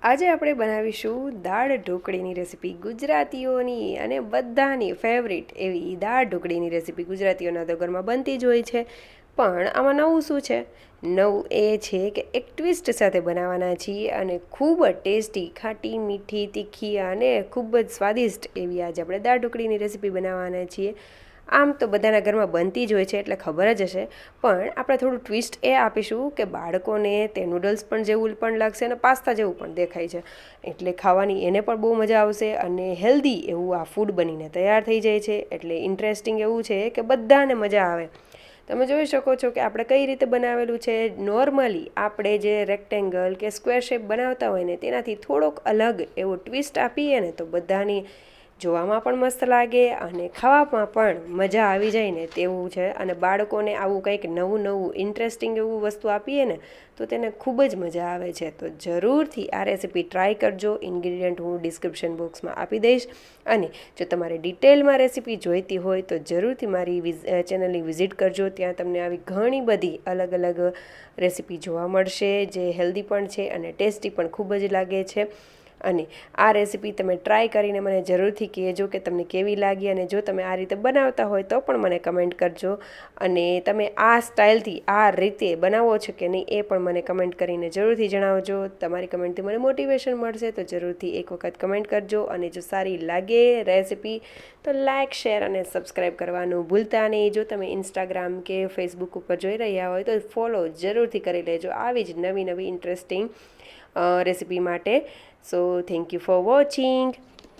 આજે આપણે બનાવીશું દાળ ઢોકળીની રેસીપી, ગુજરાતીઓની અને બધાની ફેવરિટ એવી દાળ ઢોકળીની રેસીપી ગુજરાતીઓના તો ઘરમાં બનતી જ હોય છે. પણ આમાં નવું શું છે? નવું એ છે કે એક ટ્વિસ્ટ સાથે બનાવવાના છીએ અને ખૂબ જ ટેસ્ટી, ખાટી, મીઠી, તીખી અને ખૂબ જ સ્વાદિષ્ટ એવી આજે આપણે દાળ ઢોકળીની રેસીપી બનાવવાના છીએ. આમ તો બધાના ઘરમાં બનતી જ હોય છે એટલે ખબર જ હશે, પણ આપણે થોડું ટ્વિસ્ટ એ આપીશું કે બાળકોને તે નૂડલ્સ પણ જેવું પણ લાગશે અને પાસ્તા જેવું પણ દેખાય છે, એટલે ખાવાની એને પણ બહુ મજા આવશે અને હેલ્ધી એવું આ ફૂડ બનીને તૈયાર થઈ જાય છે. એટલે ઇન્ટરેસ્ટિંગ એવું છે કે બધાને મજા આવે. તમે જોઈ શકો છો કે આપણે કઈ રીતે બનાવેલું છે. નોર્મલી આપણે જે રેક્ટેંગલ કે સ્ક્વેર શેપ બનાવતા હોય ને તેનાથી થોડોક અલગ એવો ટ્વિસ્ટ આપીએ ને તો બધાની જોવામાં પણ મસ્ત લાગે અને ખાવામાં પણ મજા આવી જાય ને તેવું છે. અને બાળકોને આવું કંઈક નવું નવું ઇન્ટરેસ્ટિંગ એવું વસ્તુ આપીએ ને તો તેને ખૂબ જ મજા આવે છે. તો જરૂરથી આ રેસીપી ટ્રાય કરજો. ઇન્ગ્રીડિયન્ટ હું ડિસ્ક્રિપ્શન બોક્સમાં આપી દઈશ. અને જો તમારે ડિટેલમાં રેસીપી જોઈતી હોય તો જરૂરથી મારી ચેનલની વિઝિટ કરજો. ત્યાં તમને આવી ઘણી બધી અલગ અલગ રેસીપી જોવા મળશે જે હેલ્ધી પણ છે અને ટેસ્ટી પણ ખૂબ જ લાગે છે. અને આ રેસીપી તમે ટ્રાય કરીને મને જરૂરથી કહેજો કે તમને કેવી લાગી. અને જો તમે આ રીતે બનાવતા હોય તો પણ મને કમેન્ટ કરજો. અને તમે આ સ્ટાઇલથી આ રીતે બનાવો છો કે નહીં એ પણ મને કમેન્ટ કરીને જરૂરથી જણાવજો. તમારી કમેન્ટથી મને મોટિવેશન મળશે, તો જરૂરથી એક વખત કમેન્ટ કરજો. અને જો સારી લાગે રેસીપી તો લાઇક, શેર અને સબસ્ક્રાઈબ કરવાનું ભૂલતા નહીં. જો તમે ઇન્સ્ટાગ્રામ કે ફેસબુક ઉપર જોઈ રહ્યા હોય તો ફોલો જરૂરથી કરી લેજો આવી જ નવી નવી ઇન્ટરેસ્ટિંગ રેસીપી માટે. So thank you for watching.